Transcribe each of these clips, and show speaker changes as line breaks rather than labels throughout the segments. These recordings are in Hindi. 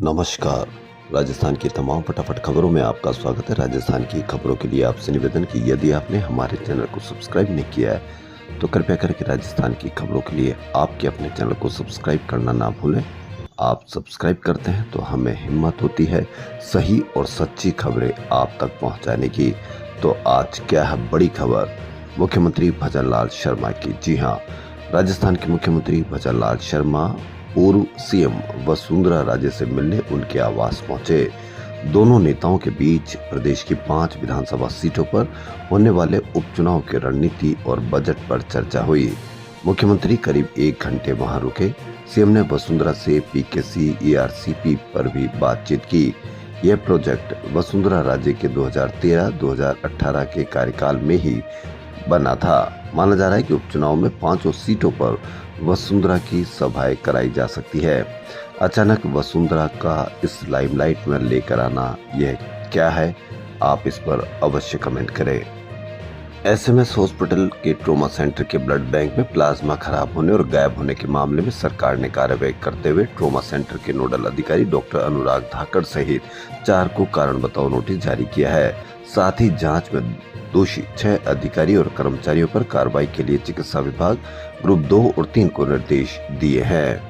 नमस्कार। राजस्थान की तमाम फटाफट खबरों में आपका स्वागत है। राजस्थान की खबरों के लिए आपसे निवेदन कि यदि आपने हमारे चैनल को सब्सक्राइब नहीं किया है तो कृपया करके राजस्थान की खबरों के लिए आपके अपने चैनल को सब्सक्राइब करना ना भूलें। आप सब्सक्राइब करते हैं तो हमें हिम्मत होती है सही और सच्ची खबरें आप तक पहुंचाने की। तो आज क्या है बड़ी खबर मुख्यमंत्री भजनलाल शर्मा की। जी हाँ, राजस्थान के मुख्यमंत्री भजनलाल शर्मा पूर्व सीएम वसुंधरा राजे से मिलने उनके आवास पहुंचे। दोनों नेताओं के बीच प्रदेश की 5 विधानसभा सीटों पर होने वाले उपचुनाव की रणनीति और बजट पर चर्चा हुई। मुख्यमंत्री करीब 1 घंटे वहां रुके। सीएम ने वसुंधरा से पीकेसी ईआरसीपी पर भी बातचीत की। यह प्रोजेक्ट वसुंधरा राजे के 2013-2018 के कार्यकाल में ही बना था। माना जा रहा है कि उपचुनाव में 5 सीटों पर वसुंधरा की सभाएं कराई जा सकती है। अचानक वसुंधरा का इस लाइमलाइट में लेकर आना यह क्या है, आप इस पर अवश्य कमेंट करें। एसएमएस हॉस्पिटल के ट्रॉमा सेंटर के ब्लड बैंक में प्लाज्मा खराब होने और गायब होने के मामले में सरकार ने कार्रवाई करते हुए ट्रॉमा सेंटर के नोडल अधिकारी डॉक्टर अनुराग धाकड़ सहित 4 को कारण बताओ नोटिस जारी किया है। साथ ही जांच में दोषी 6 अधिकारी और कर्मचारियों पर कार्रवाई के लिए चिकित्सा विभाग ग्रुप 2 और 3 को निर्देश दिए हैं।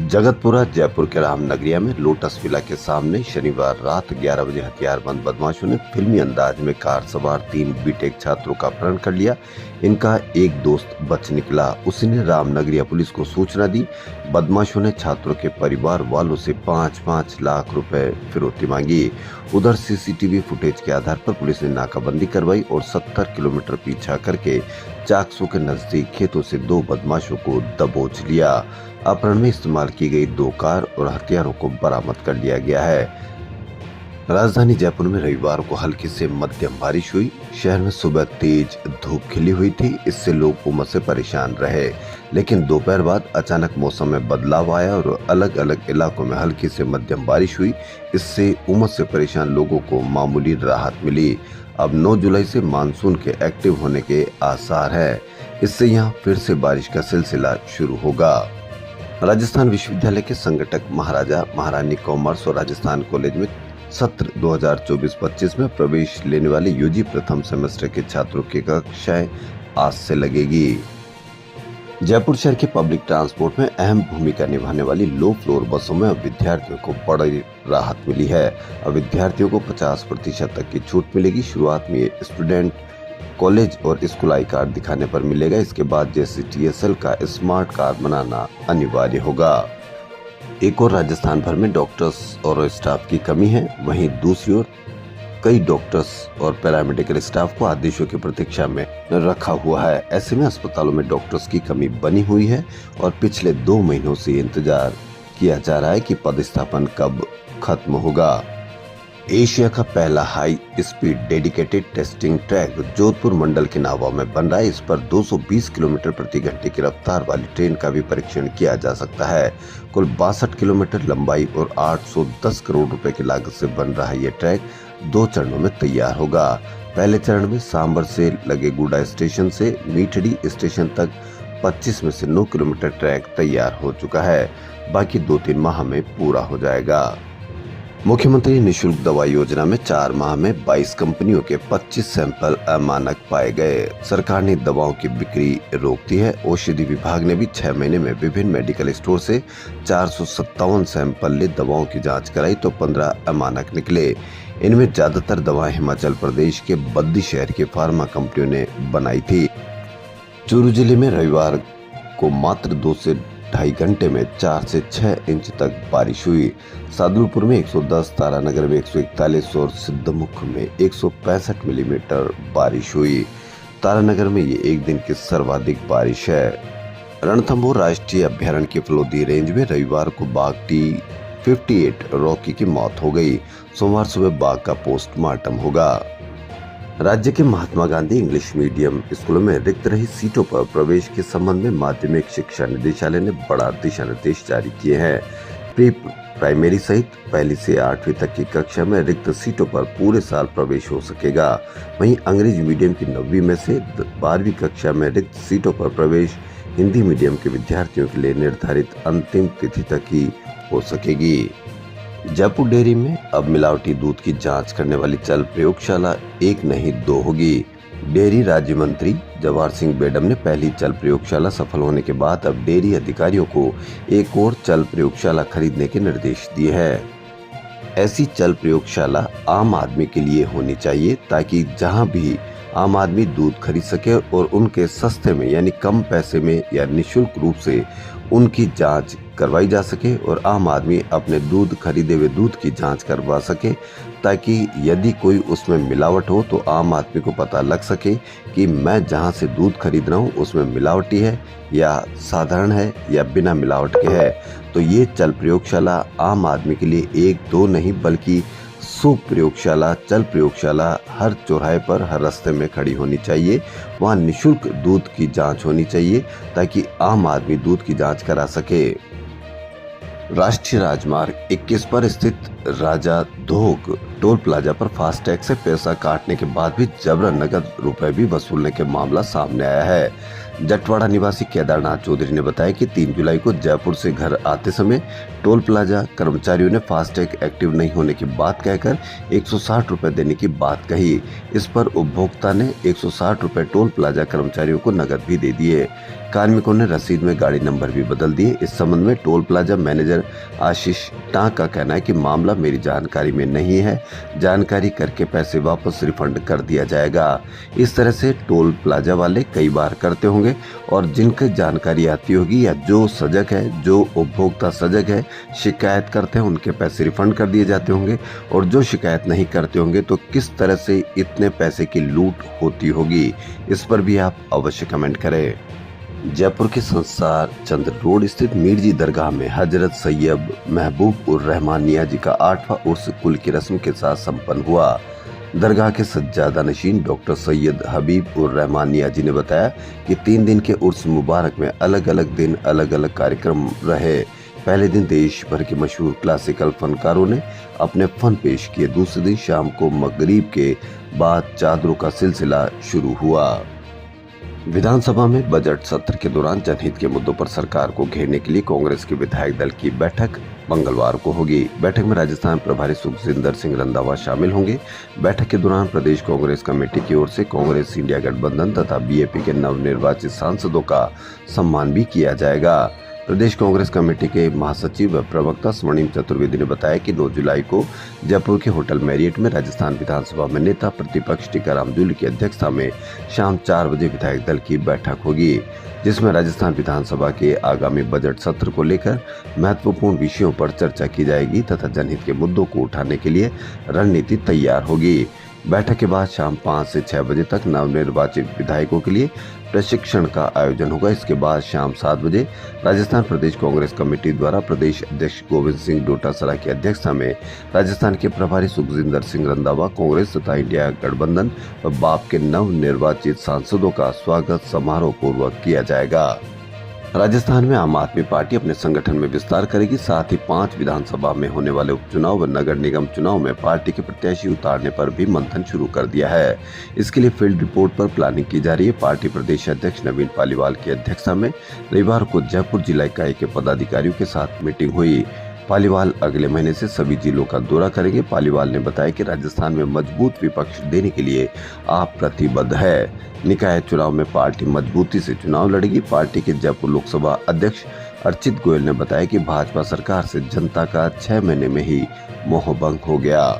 जगतपुरा जयपुर के रामनगरिया में लोटस विला के सामने शनिवार रात 11 बजे हथियारबंद बदमाशों ने फिल्मी अंदाज में कार सवार 3 बीटेक छात्रों का अपहरण कर लिया। इनका एक दोस्त बच निकला। उसी ने रामनगरिया पुलिस को सूचना दी। बदमाशों ने छात्रों के परिवार वालों से 5-5 लाख रुपए फिरौती मांगी। उधर सीसीटीवी फुटेज के आधार पर पुलिस ने नाकाबंदी करवाई और 70 किलोमीटर पीछा करके चाकसू के नजदीक खेतों से 2 बदमाशों को दबोच लिया। अपहरण में इस्तेमाल की गई 2 कार और हथियारों को बरामद कर लिया गया है। राजधानी जयपुर में रविवार को हल्की से मध्यम बारिश हुई। शहर में सुबह तेज धूप खिली हुई थी, इससे लोग उमस से परेशान रहे। लेकिन दोपहर बाद अचानक मौसम में बदलाव आया और अलग अलग इलाकों में हल्की से मध्यम बारिश हुई। इससे उमस से परेशान लोगों को मामूली राहत मिली। अब 9 जुलाई से मानसून के एक्टिव होने के आसार है। इससे यहाँ फिर से बारिश का सिलसिला शुरू होगा। राजस्थान विश्वविद्यालय के संगठक महाराजा महारानी कॉमर्स और राजस्थान कॉलेज में सत्र 2024-25 में प्रवेश लेने वाले यूजी प्रथम सेमेस्टर के छात्रों की कक्षाएं आज से लगेगी। जयपुर शहर के पब्लिक ट्रांसपोर्ट में अहम भूमिका निभाने वाली लो फ्लोर बसों में अब विद्यार्थियों को बड़ी राहत मिली है। अब विद्यार्थियों को 50% तक की छूट मिलेगी। शुरुआत में स्टूडेंट कॉलेज और स्कूल आई कार्ड दिखाने पर मिलेगा। इसके बाद JCTSL का स्मार्ट कार्ड बनाना अनिवार्य होगा। एक और राजस्थान भर में डॉक्टर्स और स्टाफ की कमी है, वहीं दूसरी ओर कई डॉक्टर्स और पैरामेडिकल स्टाफ को आदेशों की प्रतीक्षा में रखा हुआ है। ऐसे में अस्पतालों में डॉक्टर्स की कमी बनी हुई है और पिछले 2 महीनों से इंतजार किया जा रहा है कि पदस्थापन कब खत्म होगा। एशिया का पहला high speed dedicated testing track Jodhpur मंडल के नावा में बन रहा है। इस पर 220 किलोमीटर प्रति घंटे की रफ्तार वाली ट्रेन का भी परीक्षण किया जा सकता है। कुल 62 किलोमीटर लंबाई और 810 करोड़ रुपए की लागत से बन रहा है। ये ट्रैक 2 चरणों में तैयार होगा। पहले चरण में सांबर से लगे गुडा स्टेशन से मीठड़ी स्टेशन तक 25 में से 9 किलोमीटर ट्रैक तैयार हो चुका है। बाकी 2-3 माह में पूरा हो जाएगा। मुख्यमंत्री निःशुल्क दवा योजना में 4 माह में 22 कंपनियों के 25 सैंपल अमानक पाए गए। सरकार ने दवाओं की बिक्री रोक दी है। औषधि विभाग ने भी 6 महीने में विभिन्न मेडिकल स्टोर से 457 सैंपल ले दवाओं की जांच कराई तो 15 अमानक निकले। इनमें ज्यादातर दवाएं हिमाचल प्रदेश के बद्दी शहर की फार्मा कंपनियों ने बनाई थी। चूरू जिले में रविवार को मात्र 2 से 2.5 घंटे में 4 से 6 इंच तक बारिश हुई। सादुलपुर में 110, तारानगर में 141 और सिद्धमुख में 165 मिलीमीटर बारिश हुई। तारानगर में ये एक दिन की सर्वाधिक बारिश है। रणथंभौर राष्ट्रीय अभ्यारण्य की फलोदी रेंज में रविवार को बाघ T58 रॉकी की मौत हो गई। सोमवार सुबह बाघ का पोस्टमार्टम होगा। राज्य के महात्मा गांधी इंग्लिश मीडियम स्कूलों में रिक्त रही सीटों पर प्रवेश के संबंध में माध्यमिक शिक्षा निदेशालय ने बड़ा दिशा निर्देश जारी किए हैं। प्री प्राइमरी सहित 1 से 8वीं तक की कक्षा में रिक्त सीटों पर पूरे साल प्रवेश हो सकेगा। वहीं अंग्रेजी मीडियम की 9वीं में से 12वीं कक्षा में रिक्त सीटों पर प्रवेश हिंदी मीडियम के विद्यार्थियों के लिए निर्धारित अंतिम तिथि तक ही हो सकेगी। जयपुर डेयरी में अब मिलावटी दूध की जांच करने वाली चल प्रयोगशाला एक नहीं दो होगी। डेयरी राज्य मंत्री जवाहर सिंह बेडम ने पहली चल प्रयोगशाला सफल होने के बाद अब डेयरी अधिकारियों को एक और चल प्रयोगशाला खरीदने के निर्देश दिए हैं। ऐसी चल प्रयोगशाला आम आदमी के लिए होनी चाहिए ताकि जहां भी आम आदमी दूध खरीद सके और उनके सस्ते में यानी कम पैसे में या निशुल्क रूप से उनकी जांच करवाई जा सके और आम आदमी अपने दूध खरीदे हुए दूध की जांच करवा सके, ताकि यदि कोई उसमें मिलावट हो तो आम आदमी को पता लग सके कि मैं जहां से दूध खरीद रहा हूं उसमें मिलावटी है या साधारण है या बिना मिलावट के है। तो ये चल प्रयोगशाला आम आदमी के लिए एक दो नहीं बल्कि 100 प्रयोगशाला चल प्रयोगशाला हर चौराहे पर हर रास्ते में खड़ी होनी चाहिए। वहां निशुल्क दूध की जांच होनी चाहिए ताकि आम आदमी दूध की जांच करा सके। राष्ट्रीय राजमार्ग 21 पर स्थित राजा धोक टोल प्लाजा पर फास्टैग से पैसा काटने के बाद भी जबरन नकद रुपए भी वसूलने के मामला सामने आया है। जटवाड़ा निवासी केदारनाथ चौधरी ने बताया कि 3 जुलाई को जयपुर से घर आते समय टोल प्लाजा कर्मचारियों ने फास्टैग एक्टिव नहीं होने की बात कहकर 160 रुपए देने की बात कही। इस पर उपभोक्ता ने 160 रुपए टोल प्लाजा कर्मचारियों को नकद भी दे दिए। कार्मिकों ने रसीद में गाड़ी नंबर भी बदल दिए। इस संबंध में टोल प्लाजा मैनेजर आशीष टांक का कहना है कि मामला मेरी जानकारी में नहीं है, जानकारी करके पैसे वापस रिफंड कर दिया जाएगा। इस तरह से टोल प्लाजा वाले कई बार करते होंगे और जिनकी जानकारी आती होगी या जो सजग है, जो उपभोक्ता सजग है, शिकायत करते हैं उनके पैसे रिफंड कर दिए जाते होंगे और जो शिकायत नहीं करते होंगे तो किस तरह से इतने पैसे की लूट होती होगी, इस पर भी आप अवश्य कमेंट करें। जयपुर के संसार चंद्र रोड स्थित मीरजी दरगाह में हजरत सैयद महबूब उर रहमान मियां जी का 8वां उर्स कुल की रस्म के साथ संपन्न हुआ। दरगाह के सज्जादा नशीन डॉक्टर सैयद हबीब उर रहमान मियां जी ने बताया कि 3 दिन के उर्स मुबारक में अलग अलग दिन अलग अलग कार्यक्रम रहे। पहले दिन देश भर के मशहूर क्लासिकल फनकारों ने अपने फन पेश किए। दूसरे दिन शाम को मगरिब के बाद चादरों का सिलसिला शुरू हुआ। विधानसभा में बजट सत्र के दौरान जनहित के मुद्दों पर सरकार को घेरने के लिए कांग्रेस के विधायक दल की बैठक मंगलवार को होगी। बैठक में राजस्थान प्रभारी सुखजिंदर सिंह रंधावा शामिल होंगे। बैठक के दौरान प्रदेश कांग्रेस कमेटी की ओर से कांग्रेस इंडिया गठबंधन तथा बीएपी के नवनिर्वाचित सांसदों का सम्मान भी किया जाएगा। प्रदेश कांग्रेस कमेटी के महासचिव व प्रवक्ता स्वर्णिम चतुर्वेदी ने बताया कि 9 जुलाई को जयपुर के होटल मैरियट में राजस्थान विधानसभा में नेता प्रतिपक्ष टीकाराम जूली की अध्यक्षता में शाम 4 बजे विधायक दल की बैठक होगी, जिसमें राजस्थान विधानसभा के आगामी बजट सत्र को लेकर महत्वपूर्ण विषयों पर चर्चा की जाएगी तथा जनहित के मुद्दों को उठाने के लिए रणनीति तैयार होगी। बैठक के बाद शाम 5 से 6 बजे तक नवनिर्वाचित विधायकों के लिए प्रशिक्षण का आयोजन होगा। इसके बाद शाम 7 बजे राजस्थान प्रदेश कांग्रेस कमेटी द्वारा प्रदेश अध्यक्ष गोविंद सिंह डोटासरा की अध्यक्षता में राजस्थान के प्रभारी सुखजिंदर सिंह रंधावा, कांग्रेस तथा इंडिया गठबंधन व बाप के नव निर्वाचित सांसदों का स्वागत समारोह पूर्वक किया जाएगा। राजस्थान में आम आदमी पार्टी अपने संगठन में विस्तार करेगी। साथ ही 5 विधानसभा में होने वाले उपचुनाव व नगर निगम चुनाव में पार्टी के प्रत्याशी उतारने पर भी मंथन शुरू कर दिया है। इसके लिए फील्ड रिपोर्ट पर प्लानिंग की जा रही है। पार्टी प्रदेश अध्यक्ष नवीन पालीवाल की अध्यक्षता में रविवार को जयपुर जिला इकाई के पदाधिकारियों के साथ मीटिंग हुई। पालीवाल अगले महीने से सभी जिलों का दौरा करेंगे। पालीवाल ने बताया कि राजस्थान में मजबूत विपक्ष देने के लिए आप प्रतिबद्ध है। निकाय चुनाव में पार्टी मजबूती से चुनाव लड़ेगी। पार्टी के जयपुर लोकसभा अध्यक्ष अर्चित गोयल ने बताया कि भाजपा सरकार से जनता का 6 महीने में ही मोहभंग हो गया।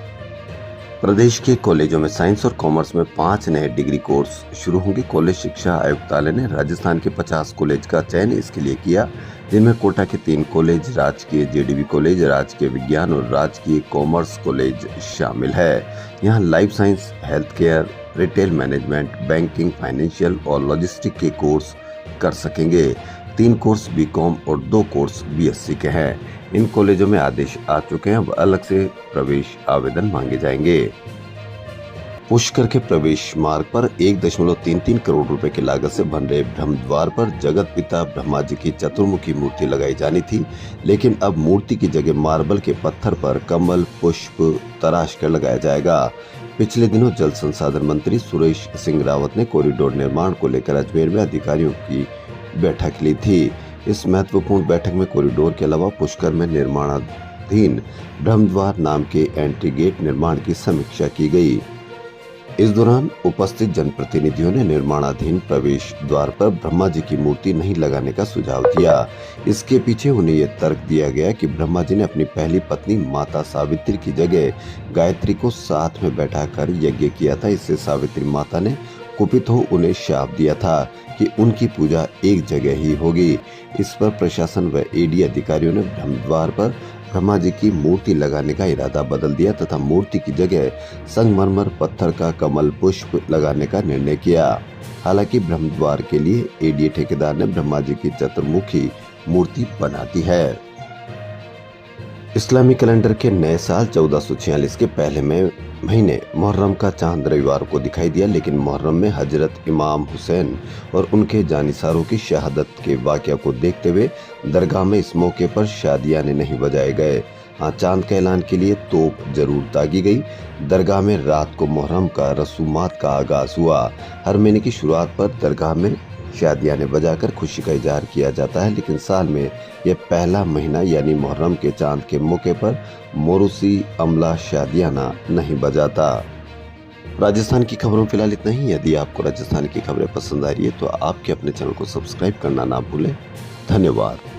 प्रदेश के कॉलेजों में साइंस और कॉमर्स में 5 नए डिग्री कोर्स शुरू होंगे। कॉलेज शिक्षा आयुक्तालय ने राजस्थान के 50 कॉलेज का चयन इसके लिए किया, जिनमें कोटा के 3 कॉलेज, राजकीय जेडीबी कॉलेज, राजकीय विज्ञान और राजकीय कॉमर्स कॉलेज शामिल है। यहाँ life science, health care, retail management, banking, financial और लॉजिस्टिक के कोर्स कर सकेंगे। 3 कोर्स बीकॉम और 2 कोर्स बीएससी के हैं। इन कॉलेजों में आदेश आ चुके हैं, अब अलग से प्रवेश आवेदन मांगे जाएंगे। पुष्कर के प्रवेश मार्ग पर 1.33 करोड़ रुपए की लागत से बन रहे ब्रह्म द्वार पर जगत पिता ब्रह्मा जी की चतुर्मुखी मूर्ति लगाई जानी थी, लेकिन अब मूर्ति की जगह मार्बल के पत्थर पर कमल पुष्प तराश कर लगाया जाएगा। पिछले दिनों जल संसाधन मंत्री सुरेश सिंह रावत ने कॉरिडोर निर्माण को लेकर अजमेर में अधिकारियों की बैठक ली थी। इस महत्वपूर्ण बैठक में कॉरिडोर के अलावा पुष्कर में निर्माणाधीन ब्रह्मद्वार नाम के एंट्री गेट निर्माण की समीक्षा की गई। इस दौरान उपस्थित जनप्रतिनिधियों ने निर्माणाधीन प्रवेश द्वार पर ब्रह्मा जी की मूर्ति नहीं लगाने का सुझाव दिया। इसके पीछे उन्हें यह तर्क दिया गया कि ब्रह्मा जी ने अपनी पहली पत्नी माता सावित्री की जगह गायत्री को साथ में बैठाकर यज्ञ किया था। इससे सावित्री माता ने कुपित हो उन्हें शाप दिया था कि उनकी पूजा एक जगह ही होगी। इस पर प्रशासन व एडी अधिकारियों ने ब्रह्मद्वार पर ब्रह्मा जी की मूर्ति लगाने का इरादा बदल दिया तथा मूर्ति की जगह संगमरमर पत्थर का कमल पुष्प लगाने का निर्णय किया। हालांकि ब्रह्मद्वार के लिए एडीए ठेकेदार ने ब्रह्मा जी की चतुर्मुखी मूर्ति बना दी है। इस्लामी कैलेंडर के नए साल 1446 के पहले महीने मुहर्रम का चांद रविवार को दिखाई दिया, लेकिन मुहर्रम में हजरत इमाम हुसैन और उनके जानिसारों की शहादत के वाक़या को देखते हुए दरगाह में इस मौके पर शादियाने नहीं बजाए गए। हाँ, चांद के ऐलान के लिए तोप जरूर दागी गई। दरगाह में रात को मुहर्रम का रसूमात का आगाज हुआ। हर महीने की शुरुआत पर दरगाह में शादियाने बजाकर खुशी का इजहार किया जाता है, लेकिन साल में यह पहला महीना यानी मुहर्रम के चांद के मौके पर मोरूसी अमला शादियाना नहीं बजाता। राजस्थान की खबरों फिलहाल इतना ही। यदि आपको राजस्थान की खबरें पसंद आ रही है तो आपके अपने चैनल को सब्सक्राइब करना ना भूलें। धन्यवाद।